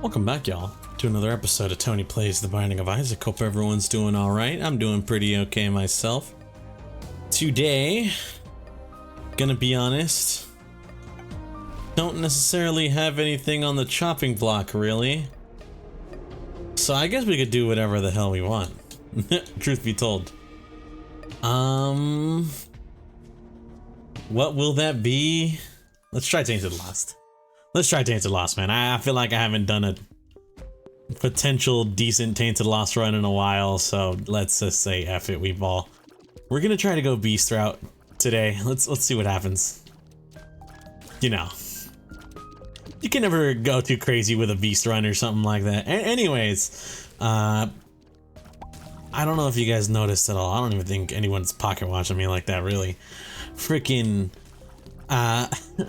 Welcome back, y'all, to another episode of Tony Plays The Binding of Isaac. Hope everyone's doing alright. I'm doing pretty okay myself. Today, gonna be honest, don't necessarily have anything on the chopping block, really. So I guess we could do whatever the hell we want. Truth be told. What will that be? Let's try Tainted Lost. Let's try Tainted Lost, man. I feel like I haven't done a potential decent Tainted Lost run in a while, so let's just say F it, we're gonna try to go beast route today. Let's see what happens. You know, you can never go too crazy with a beast run or something like that. Anyways, I don't know if you guys noticed at all. I don't even think anyone's pocket watching me like that, really. Freaking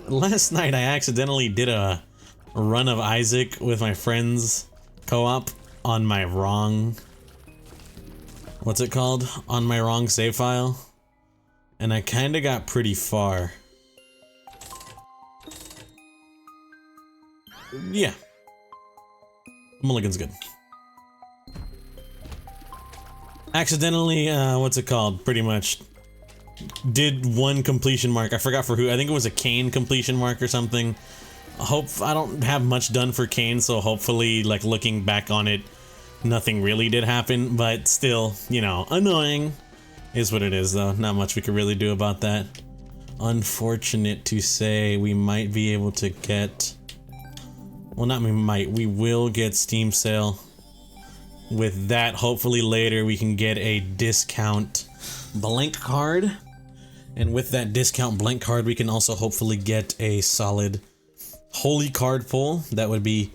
last night I accidentally did a run of Isaac with my friends co-op on my wrong, what's it called? On my wrong save file. And I kinda got pretty far. Yeah. Mulligan's good. Accidentally, what's it called? Pretty much did one completion mark. I forgot for who. I think it was a Kane completion mark or something. I don't have much done for Kane, so hopefully, like, looking back on it, nothing really did happen, but still, you know, annoying is what it is, though. Not much we could really do about that. Unfortunate to say, we might be able to get, well, not we might, we will get Steam sale. With that, hopefully later we can get a discount blank card. And with that discount blank card, we can also hopefully get a solid holy card pull. That would be,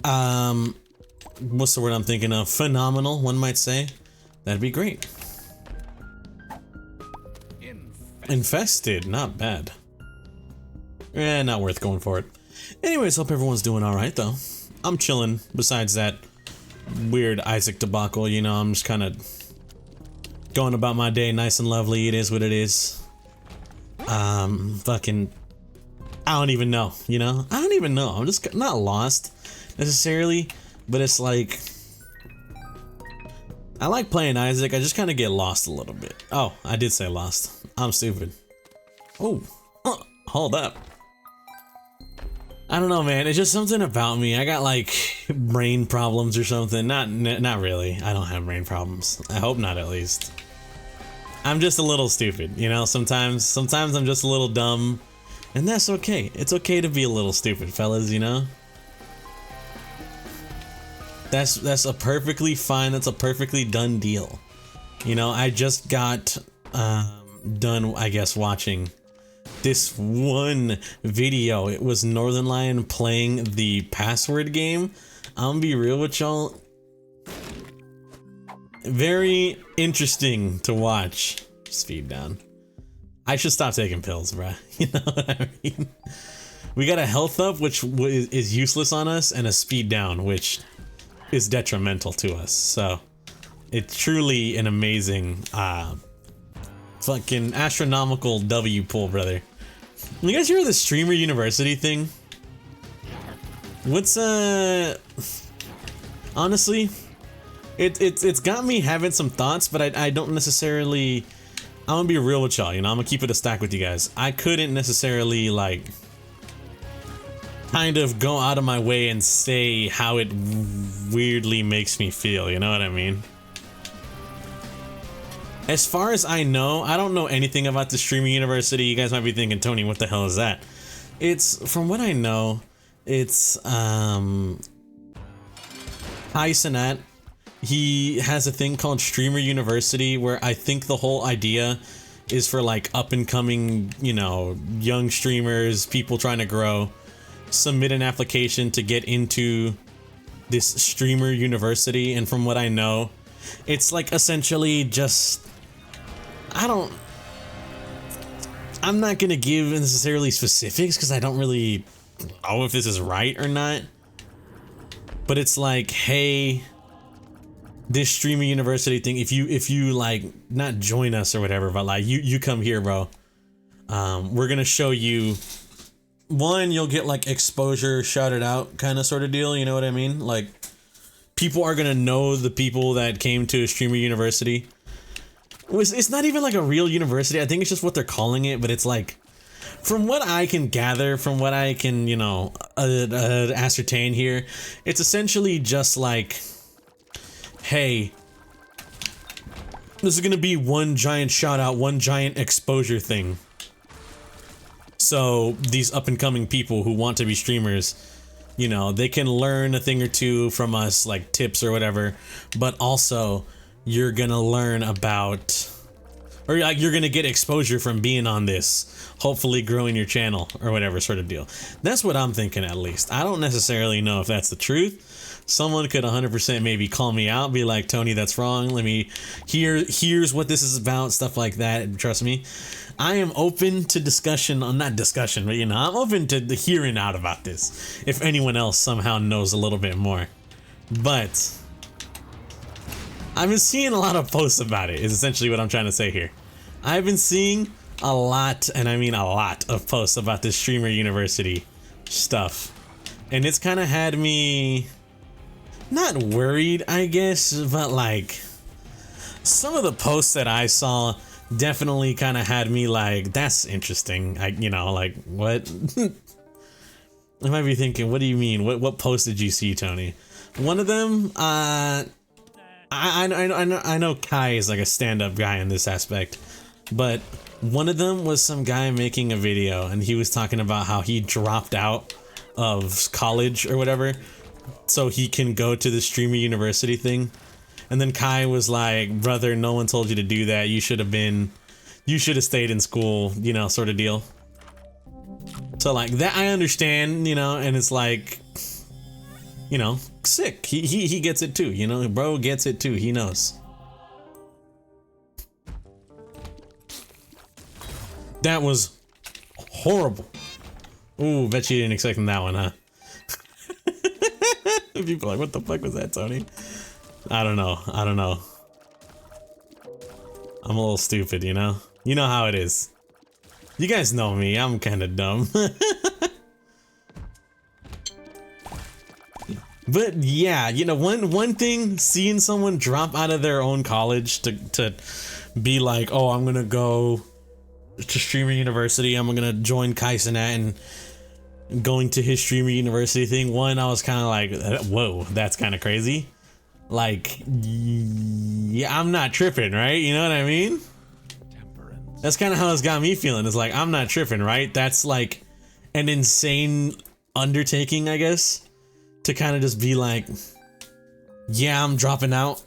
what's the word I'm thinking of? Phenomenal, one might say. That'd be great. Infested, not bad. Eh, not worth going for it. Anyways, hope everyone's doing alright, though. I'm chilling, besides that weird Isaac debacle, you know, I'm just kind of going about my day nice and lovely. It is what it is. Fucking, I don't even know, you know? I don't even know. I'm just not lost necessarily, but it's like, I like playing Isaac. I just kind of get lost a little bit. Oh, I did say lost. I'm stupid. Oh, hold up. I don't know, man. It's just something about me. I got like brain problems or something. Not really. I don't have brain problems. I hope not, at least. I'm just a little stupid, you know. Sometimes I'm just a little dumb, and that's okay. It's okay to be a little stupid, fellas. You know. That's a perfectly fine. That's a perfectly done deal. You know, I just got done, I guess, watching this one video. It was Northern Lion playing the password game. I'm gonna be real with y'all. Very interesting to watch. Speed down. I should stop taking pills, bruh. You know what I mean? We got a health up, which is useless on us, and a speed down, which is detrimental to us. So it's truly an amazing, fucking astronomical W pull, brother. You guys hear the Streamer University thing? What's honestly, it's got me having some thoughts, but I don't necessarily. I'm gonna be real with y'all. You know, I'm gonna keep it a stack with you guys. I couldn't necessarily like kind of go out of my way and say how it weirdly makes me feel. You know what I mean? As far as I know, I don't know anything about the Streaming University. You guys might be thinking, Tony, what the hell is that? It's, from what I know, it's, Hysenat. He has a thing called Streamer University, where I think the whole idea is for, like, up-and-coming, you know, young streamers, people trying to grow, submit an application to get into this Streamer University, and from what I know, it's, like, essentially just, I'm not gonna give necessarily specifics because I don't really know if this is right or not. But it's like, hey, this Streaming University thing, if you like, not join us or whatever, but like you come here, bro. We're gonna show you one, you'll get like exposure, shouted out kind of sort of deal. You know what I mean? Like, people are gonna know the people that came to a streamer university. It's not even like a real university. I think it's just what they're calling it, but it's like, from what I can gather, from what I can, you know, ascertain here, it's essentially just like, hey, this is gonna be one giant shout out, one giant exposure thing. So these up and coming people who want to be streamers, you know, they can learn a thing or two from us, like tips or whatever, but also you're gonna learn about, or like you're gonna get exposure from being on this, hopefully growing your channel or whatever sort of deal. That's what I'm thinking, at least. I don't necessarily know if that's the truth. Someone could 100% maybe call me out, be like, Tony, that's wrong. Let me here's what this is about, stuff like that. And trust me, I am open to discussion on, not discussion, but you know, I'm open to the hearing out about this if anyone else somehow knows a little bit more. But I've been seeing a lot of posts about it, is essentially what I'm trying to say here. I've been seeing a lot, and I mean a lot, of posts about this streamer university stuff. And it's kind of had me not worried, I guess, but like, some of the posts that I saw definitely kind of had me like, that's interesting. You know, like, what? I might be thinking, what do you mean? What post did you see, Tony? One of them, I know Kai is like a stand-up guy in this aspect, but one of them was some guy making a video, and he was talking about how he dropped out of college or whatever so he can go to the streamer university thing. And then Kai was like, brother, no one told you to do that. You should have stayed in school, you know, sort of deal. So like that, I understand, you know, and it's like, you know, sick. He gets it too, you know, bro gets it too. He knows. That was horrible. Ooh, bet you didn't expect that one, huh? People are like, what the fuck was that, Tony? I don't know. I'm a little stupid, you know? You know how it is. You guys know me, I'm kind of dumb. But yeah, you know, one thing, seeing someone drop out of their own college to be like, oh, I'm gonna go to streamer university, I'm gonna join Kaisenat and going to his streamer university thing. One, I was kind of like, whoa, that's kind of crazy. Like, yeah, I'm not tripping, right? You know what I mean? That's kind of how it's got me feeling. It's like, I'm not tripping, right? That's like an insane undertaking, I guess, to kind of just be like, yeah, I'm dropping out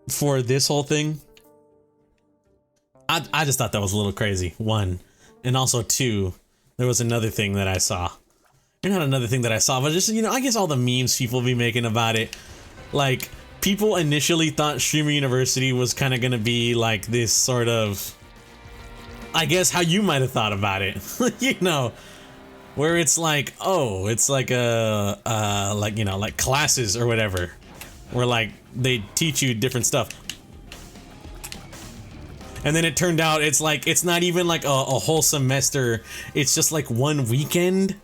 for this whole thing. I just thought that was a little crazy, one. And also two, there was another thing that I saw. Or not another thing that I saw, but just, you know, I guess all the memes people be making about it. Like, people initially thought Streamer University was kind of gonna be like this sort of, I guess how you might have thought about it, you know, where it's like, oh, it's like like, you know, like classes or whatever, where like they teach you different stuff. And then it turned out it's like, it's not even like a whole semester, it's just like one weekend.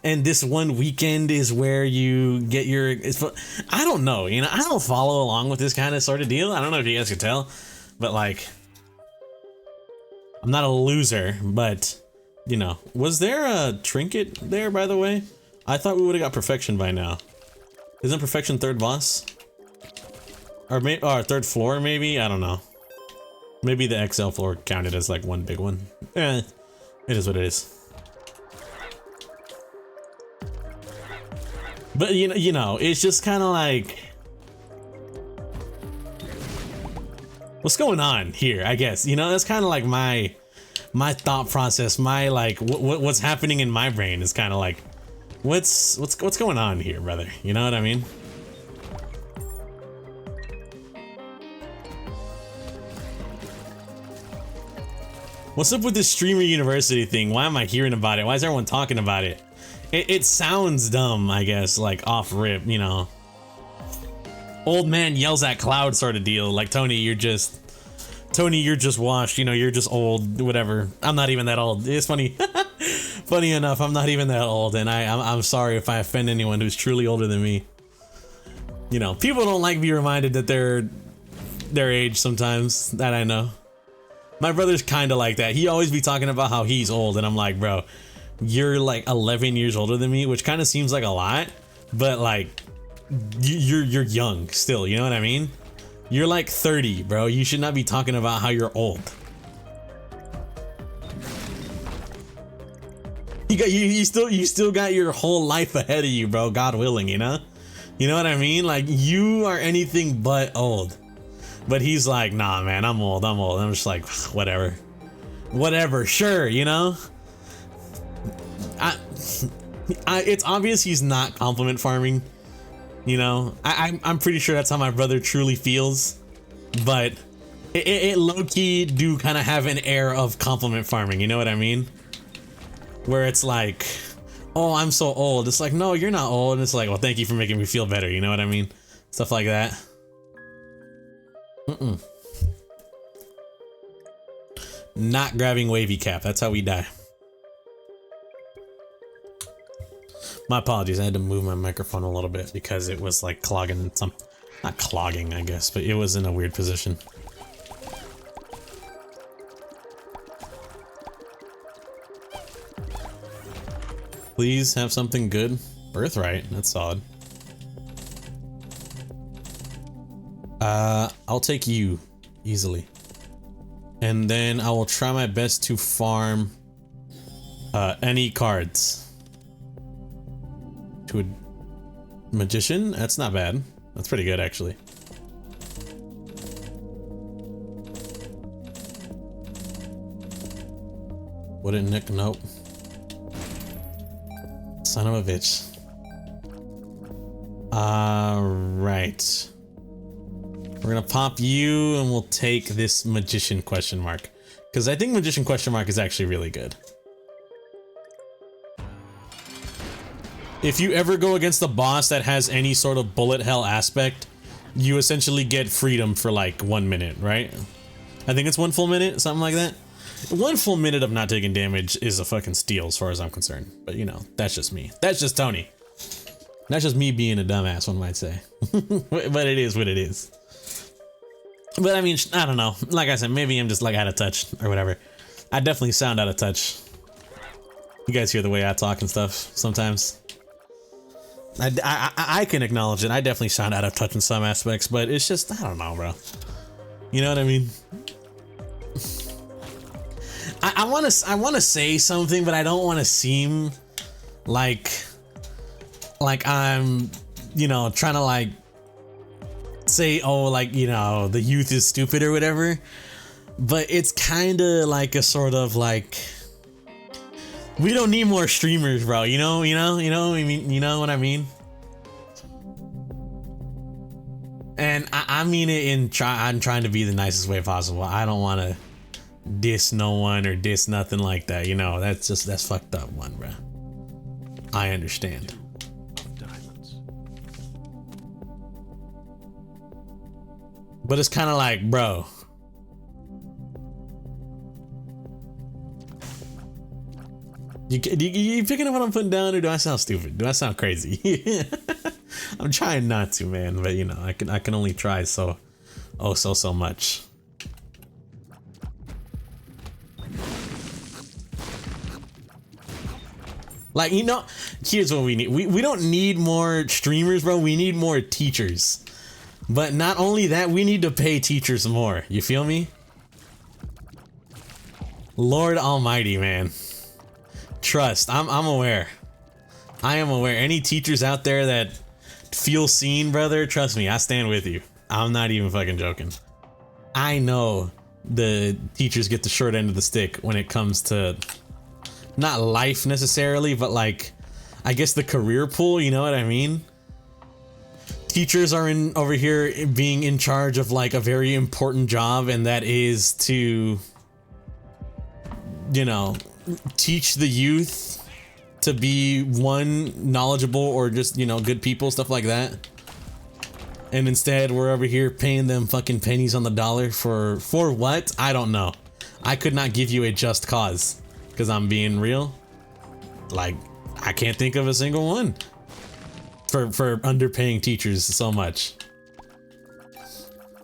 And this one weekend is where you get your, I don't know, you know, I don't follow along with this kind of sort of deal. I don't know if you guys can tell, but like, I'm not a loser, but you know, was there a trinket there, by the way? I thought we would have got perfection by now. Isn't perfection third boss? Or maybe, or third floor maybe? I don't know. Maybe the XL floor counted as like one big one. Eh, it is what it is. But you know, it's just kind of like, what's going on here? I guess, you know, that's kind of like my thought process. My like, what's happening in my brain is kind of like, what's going on here, brother? You know what I mean? What's up with this streamer university thing? Why am I hearing about it? Why is everyone talking about it? It sounds dumb, I guess, like off rip, you know. Old man yells at cloud sort of deal. Like, Tony, you're just washed, you know, you're just old, whatever. I'm not even that old. It's funny. Funny enough, I'm not even that old, and I'm sorry if I offend anyone who's truly older than me. You know, people don't like to be reminded that they're their age sometimes, that I know. My brother's kind of like that. He always be talking about how he's old, and I'm like, bro, you're like 11 years older than me, which kind of seems like a lot, but like, you're young still, you know what I mean? You're like 30, bro. You should not be talking about how you're old. You still got your whole life ahead of you, bro, God willing, you know? You know what I mean? Like, you are anything but old. But he's like, nah, man, I'm old. I'm just like, whatever. Whatever, sure, you know? It's obvious he's not compliment farming, you know? I'm pretty sure that's how my brother truly feels. But it low-key do kind of have an air of compliment farming, you know what I mean? Where it's like, oh, I'm so old. It's like, no, you're not old. And it's like, well, thank you for making me feel better, you know what I mean? Stuff like that. Not grabbing wavy cap. That's how we die. My apologies. I had to move my microphone a little bit because it was like clogging some, not clogging, I guess, but it was in a weird position. Please have something good. Birthright. That's solid. I'll take you easily. And then I will try my best to farm any cards. To a magician? That's not bad. That's pretty good, actually. Wouldn't Nick? Nope. Son of a bitch. Right. We're gonna pop you and we'll take this magician question mark. Because I think magician question mark is actually really good. If you ever go against the boss that has any sort of bullet hell aspect, you essentially get freedom for like 1 minute, right? I think it's 1 full minute, something like that. 1 full minute of not taking damage is a fucking steal as far as I'm concerned. But you know, that's just me. That's just Tony. That's just me being a dumbass, one might say. But it is what it is. But I mean, I don't know. Like I said, maybe I'm just like out of touch or whatever. I definitely sound out of touch. You guys hear the way I talk and stuff sometimes. I can acknowledge it. I definitely sound out of touch in some aspects, but it's just, I don't know, bro. You know what I mean? I want to say something, but I don't want to seem like I'm, you know, trying to like say, oh, like, you know, the youth is stupid or whatever. But it's kind of like a sort of like, we don't need more streamers, bro. You know, I mean, you know what I mean? And I mean it in I'm trying to be the nicest way possible. I don't want to diss no one or diss nothing like that. You know, that's fucked up one, bro. I understand. But it's kind of like, bro. You picking up what I'm putting down, or do I sound stupid? Do I sound crazy? I'm trying not to, man. But you know, I can only try so much. Like, you know, here's what we need. We don't need more streamers, bro. We need more teachers. But not only that, we need to pay teachers more. You feel me? Lord Almighty, man. Trust. I'm aware. I am aware. Any teachers out there that feel seen, brother, trust me, I stand with you. I'm not even fucking joking. I know the teachers get the short end of the stick when it comes to not life necessarily, but like, I guess the career pool, you know what I mean? Teachers are over here being in charge of like a very important job, and that is to, you know, teach the youth to be one, knowledgeable, or just, you know, good people, stuff like that. And instead we're over here paying them fucking pennies on the dollar for what? I don't know. I could not give you a just cause, because I'm being real. Like, I can't think of a single one for underpaying teachers so much.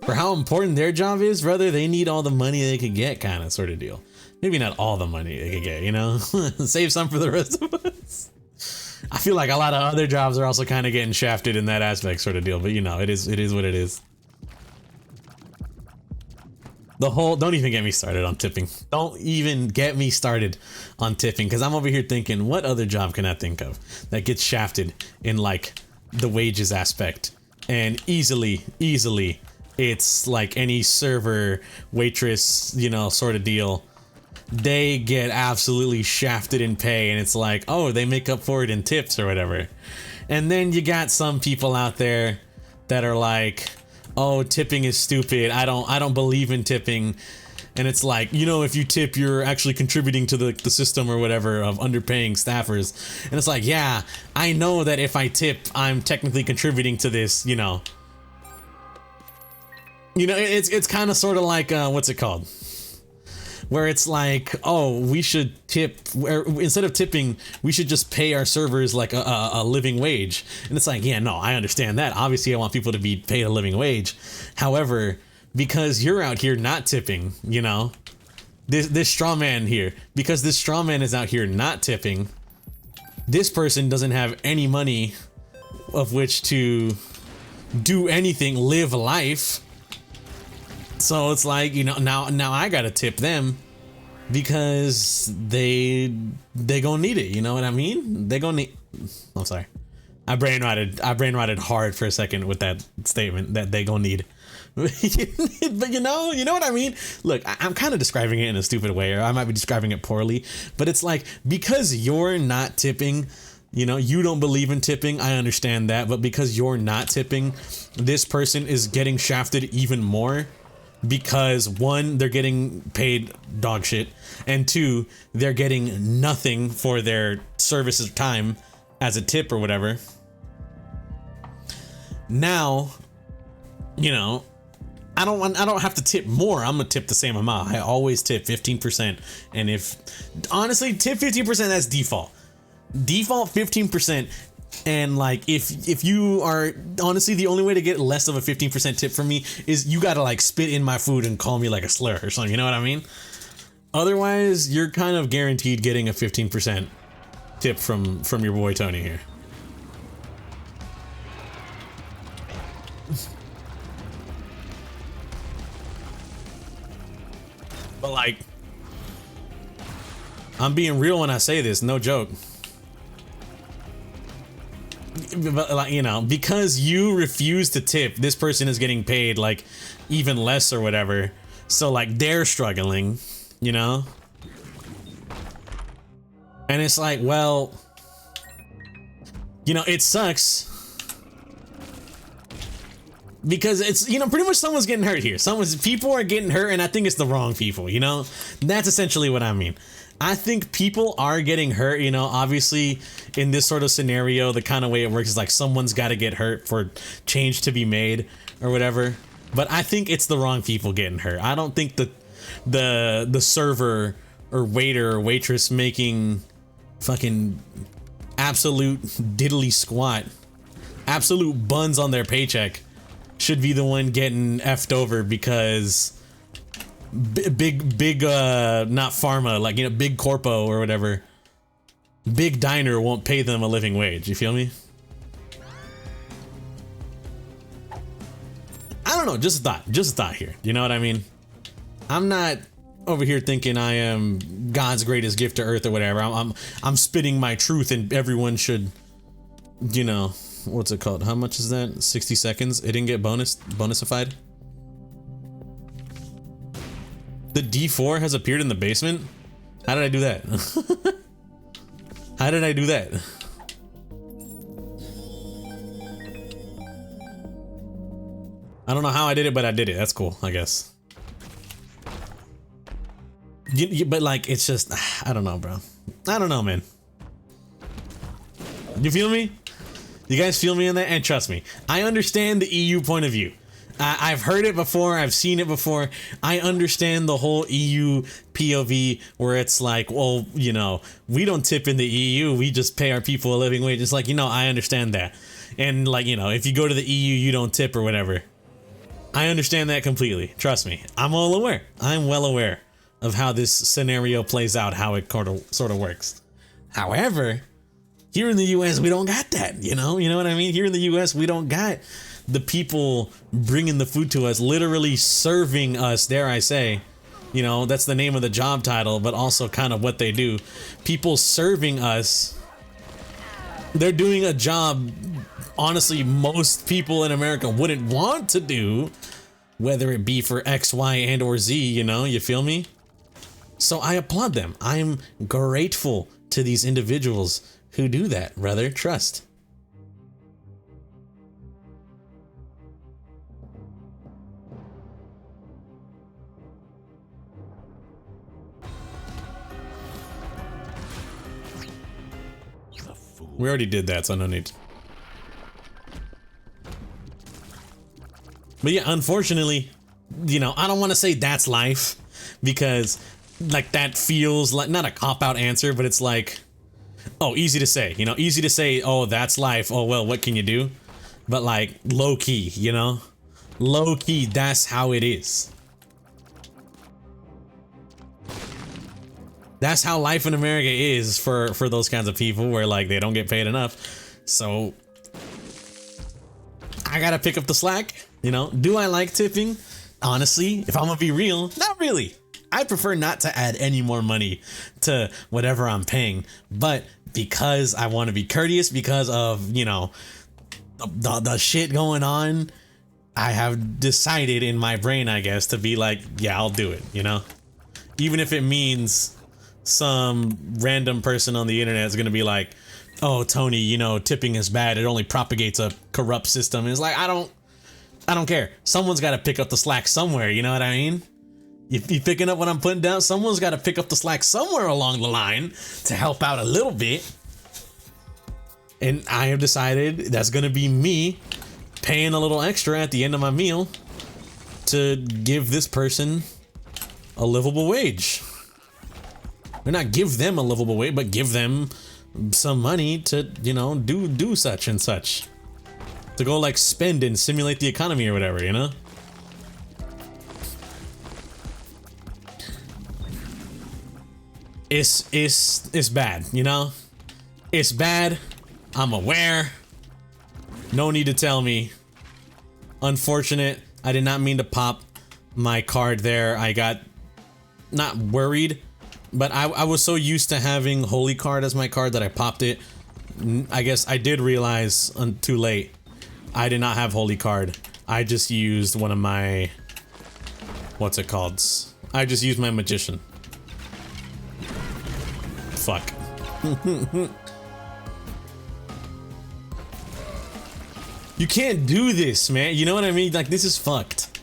For how important their job is, brother, they need all the money they could get, kind of sort of deal. Maybe not all the money they could get, you know? Save some for the rest of us. I feel like a lot of other jobs are also kind of getting shafted in that aspect sort of deal, but you know, it is what it is. Don't even get me started on tipping. Don't even get me started on tipping, because I'm over here thinking, what other job can I think of that gets shafted in like the wages aspect? And easily, it's like any server, waitress, you know, sort of deal. They get absolutely shafted in pay, and it's like, oh, they make up for it in tips or whatever. And then you got some people out there that are like, oh, tipping is stupid. I don't believe in tipping. And it's like, you know, if you tip, you're actually contributing to the system or whatever of underpaying staffers. And it's like, yeah, I know that if I tip, I'm technically contributing to this, you know. You know, it's kind of sort of like, what's it called? Where it's like, oh, we should tip, instead of tipping, we should just pay our servers like a living wage. And it's like, yeah, no, I understand that. Obviously, I want people to be paid a living wage. However, because you're out here not tipping, you know, this straw man here, because this straw man is out here not tipping, this person doesn't have any money of which to do anything, live life. So it's like, you know, now I gotta tip them because they gonna need it. You know what I mean? They gonna need. I'm sorry, I brain rotted hard for a second with that statement that they gonna need. But you know what I mean? Look, I'm kind of describing it in a stupid way, or I might be describing it poorly. But it's like, because you're not tipping, you know, you don't believe in tipping. I understand that, but because you're not tipping, this person is getting shafted even more. Because one, they're getting paid dog shit, and two, they're getting nothing for their services time as a tip or whatever. Now, you know, I don't have to tip more. I'm gonna tip the same amount. I always tip 15%, and if honestly, tip 15%, that's default. Default 15%. And like, if you are honestly, the only way to get less of a 15% tip from me is you gotta like spit in my food and call me like a slur or something, you know what I mean? Otherwise, you're kind of guaranteed getting a 15% tip from your boy Tony here. But like, I'm being real when I say this, no joke. But like, you know, because you refuse to tip, this person is getting paid like even less or whatever. So like, they're struggling, you know? And it's like, well, you know, it sucks because it's, you know, pretty much someone's getting hurt here. People are getting hurt, and I think it's the wrong people, you know? That's essentially what I mean. I think people are getting hurt, you know, obviously in this sort of scenario, the kind of way it works is like someone's got to get hurt for change to be made or whatever. But I think it's the wrong people getting hurt. I don't think that the server or waiter or waitress making fucking absolute diddly squat, absolute buns on their paycheck should be the one getting effed over because big not pharma, like, you know, big corpo or whatever, big diner won't pay them a living wage. You feel me? I don't know, just a thought here, you know what I mean? I'm not over here thinking I am God's greatest gift to earth or whatever. I'm spitting my truth, and everyone should, you know, what's it called, how much is that? 60 seconds. It didn't get bonusified. The D4 has appeared in the basement? How did I do that? How did I do that? I don't know how I did it, but I did it. That's cool, I guess. But like, it's just, I don't know, bro. I don't know, man. You feel me? You guys feel me in that? And trust me, I understand the EU point of view. I've heard it before. I've seen it before. I understand the whole EU POV where it's like, well, you know, we don't tip in the EU. We just pay our people a living wage. It's like, you know, I understand that. And like, you know, if you go to the EU, you don't tip or whatever. I understand that completely. Trust me. I'm all aware. I'm well aware of how this scenario plays out, how it sort of works. However, here in the US, we don't got that, you know what I mean? Here in the US, we don't got the people bringing the food to us, literally serving us, dare I say. You know, that's the name of the job title, but also kind of what they do. People serving us, they're doing a job, honestly, most people in America wouldn't want to do, whether it be for X, Y, and or Z, you know, you feel me? So I applaud them. I'm grateful to these individuals who do that, brother. Trust. We already did that, so no need. But yeah, unfortunately, you know, I don't want to say that's life, because like that feels like not a cop-out answer, but it's like, oh, easy to say, you know, easy to say, oh, that's life. Oh, well, what can you do? But like low key, you know, low key, that's how it is. That's how life in America is for those kinds of people where like they don't get paid enough. So I gotta pick up the slack, you know. Do I like tipping? Honestly, if I'm gonna be real, not really. I prefer not to add any more money to whatever I'm paying, but because I want to be courteous, because of, you know, the shit going on, I have decided in my brain, I guess, to be like, yeah, I'll do it, you know? Even if it means some random person on the internet is gonna be like, oh, Tony, you know, tipping is bad, it only propagates a corrupt system. And it's like, I don't care. Someone's got to pick up the slack somewhere, you know what I mean? You picking up what I'm putting down? Someone's got to pick up the slack somewhere along the line to help out a little bit. And I have decided that's gonna be me paying a little extra at the end of my meal to give this person a livable wage. Or not give them a livable wage, but give them some money to, you know, do such and such. To go like spend and simulate the economy or whatever, you know? It's bad, you know? It's bad. I'm aware. No need to tell me. Unfortunate. I did not mean to pop my card there. I got not worried, but I was so used to having Holy Card as my card that I popped it. I guess I did realize too late. I did not have Holy Card. I just used one of my, what's it called? I just used my Magician. Fuck. You can't do this, man. You know what I mean? Like, this is fucked.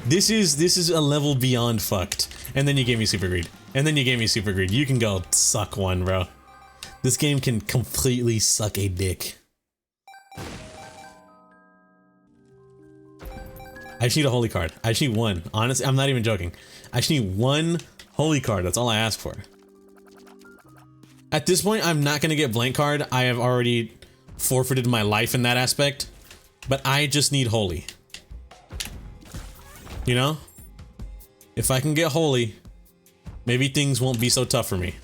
This is a level beyond fucked. And then you gave me Super Greed. And then you gave me Super Greed. You can go suck one, bro. This game can completely suck a dick. I just need a Holy Card. I just need one. Honestly, I'm not even joking. I just need one Holy Card. That's all I ask for. At this point, I'm not going to get Blank Card. I have already forfeited my life in that aspect. But I just need Holy. You know? If I can get Holy, maybe things won't be so tough for me.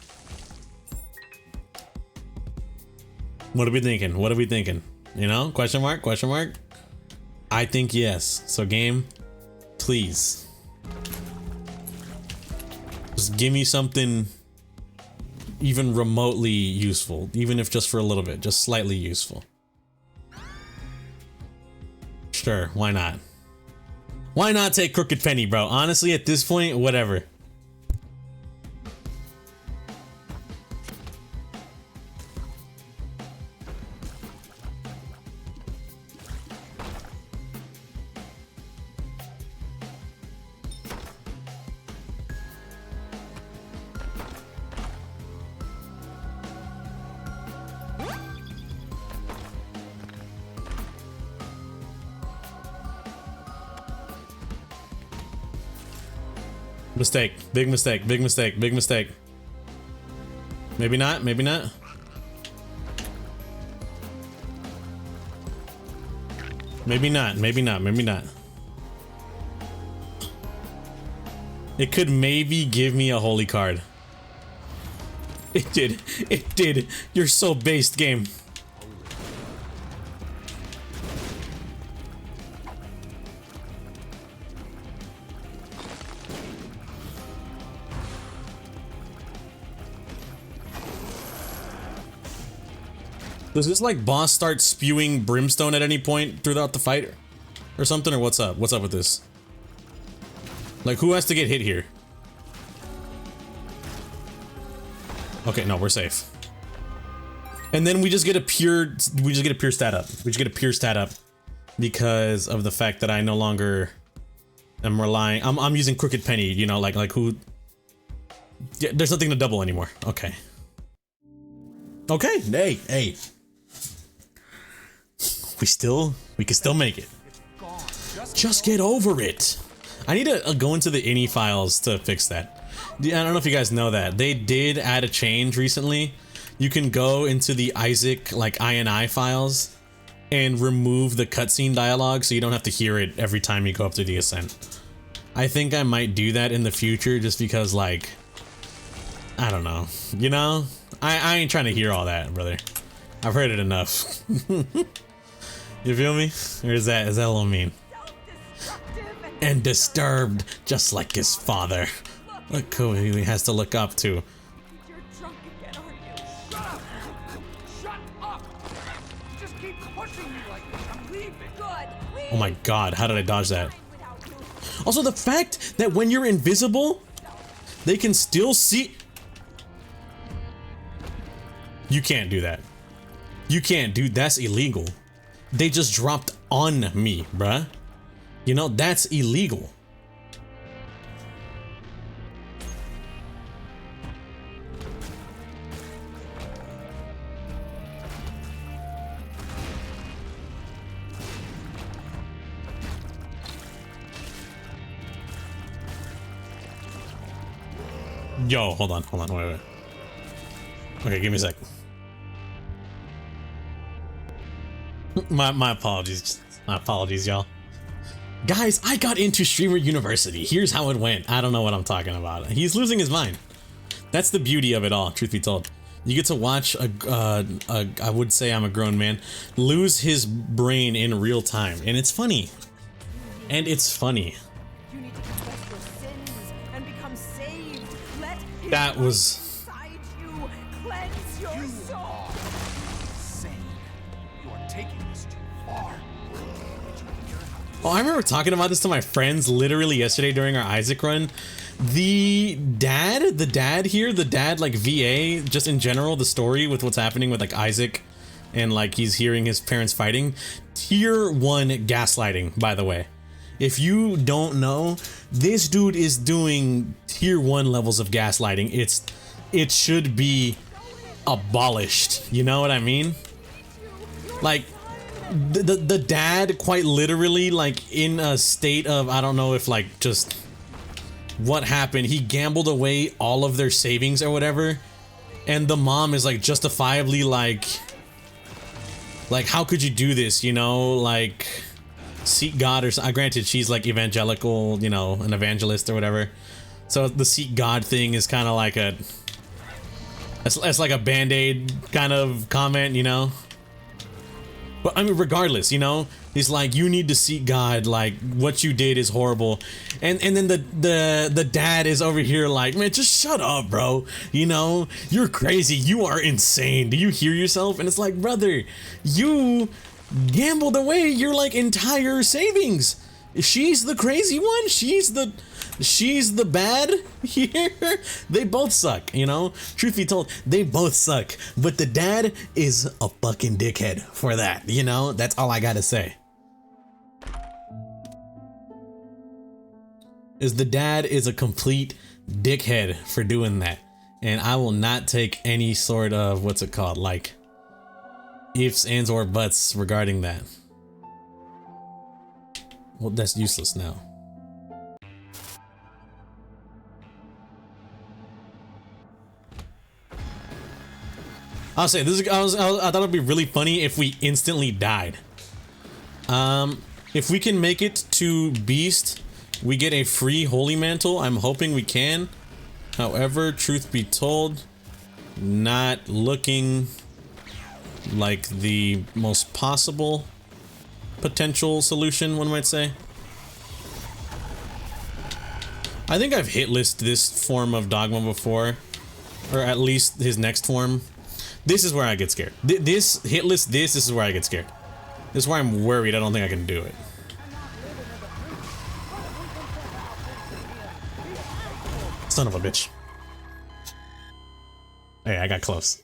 What are we thinking? What are we thinking? You know? Question mark? Question mark? I think yes. So game, please. Just give me something even remotely useful. Even if just for a little bit. Just slightly useful. Sure, why not? Why not take Crooked Penny, bro? Honestly, at this point, whatever. Mistake. Big mistake. Big mistake. Big mistake. Maybe not. Maybe not. Maybe not. Maybe not. Maybe not. It could maybe give me a holy card. It did. It did. You're so based, game. Does this like boss start spewing brimstone at any point throughout the fight or something, or what's up? What's up with this? Like, who has to get hit here? Okay, no, we're safe. And then we just get a pure stat up. We just get a pure stat up because of the fact that I no longer am relying. I'm using Crooked Penny, you know, like who? Yeah, there's nothing to double anymore. Okay. Okay. Hey. We can still make it. Just get over it. I need to go into the ini files to fix that. I don't know if you guys know that. They did add a change recently. You can go into the Isaac, like, INI files and remove the cutscene dialogue so you don't have to hear it every time you go up to the ascent. I think I might do that in the future just because, like, I don't know. You know? I ain't trying to hear all that, brother. I've heard it enough. You feel me? Or is that a little mean? And disturbed, just like his father. Look who he has to look up to. You're drunk again, aren't you? Shut up! Shut up! Just keep pushing me like this. I'm leaving. Good. Leave. Oh my god, how did I dodge that? Also, the fact that when you're invisible, they can still see. You can't do that. You can't, dude. That's illegal. They just dropped on me, bruh. You know, that's illegal. Yo, hold on, wait. Okay, give me a sec. My apologies. My apologies, y'all. Guys, I got into Streamer University. Here's how it went. I don't know what I'm talking about. He's losing his mind. That's the beauty of it all, truth be told. You get to watch I would say I'm a grown man, lose his brain in real time. And it's funny. And it's funny. You need to confess your sins and become saved. Let his That was... inside you cleanse your soul. Insane. You are taking this too far. Oh, I remember talking about this to my friends literally yesterday during our Isaac run. The dad here, like VA, just in general, the story with what's happening with like Isaac and like he's hearing his parents fighting. Tier 1 gaslighting, by the way. If you don't know, this dude is doing tier 1 levels of gaslighting. It should be abolished. You know what I mean? Like, the dad quite literally, like, in a state of, I don't know if like just what happened, he gambled away all of their savings or whatever, and the mom is like justifiably like how could you do this, you know, like seek God or something. Granted, she's like evangelical, you know, an evangelist or whatever, so the seek God thing is kind of like it's like a band-aid kind of comment, you know. But I mean, regardless, you know, he's like, you need to seek God, like what you did is horrible. And then the dad is over here like, man, just shut up, bro. You know, you're crazy. You are insane. Do you hear yourself? And it's like, brother, you gambled away your like entire savings. She's the crazy one. She's the bad here. They both suck, you know? Truth be told, they both suck. But the dad is a fucking dickhead for that, you know? That's all I gotta say. Is the dad is a complete dickhead for doing that. And I will not take any sort of, what's it called, like, ifs, ands, or buts regarding that. Well, that's useless now. I'll say this is, I thought it'd be really funny if we instantly died. If we can make it to Beast, we get a free Holy Mantle. I'm hoping we can. However, truth be told, not looking like the most possible potential solution, one might say. I think I've hit list this form of Dogma before, or at least his next form. This is where I get scared. This hit list, this is where I get scared. This is where I'm worried I don't think I can do it. Son of a bitch. Hey, I got close.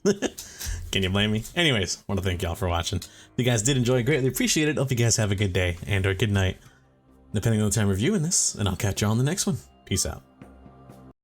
Can you blame me? Anyways, want to thank y'all for watching. If you guys did enjoy, greatly appreciate it. Hope you guys have a good day and or good night, depending on the time reviewing this, and I'll catch you on the next one. Peace out.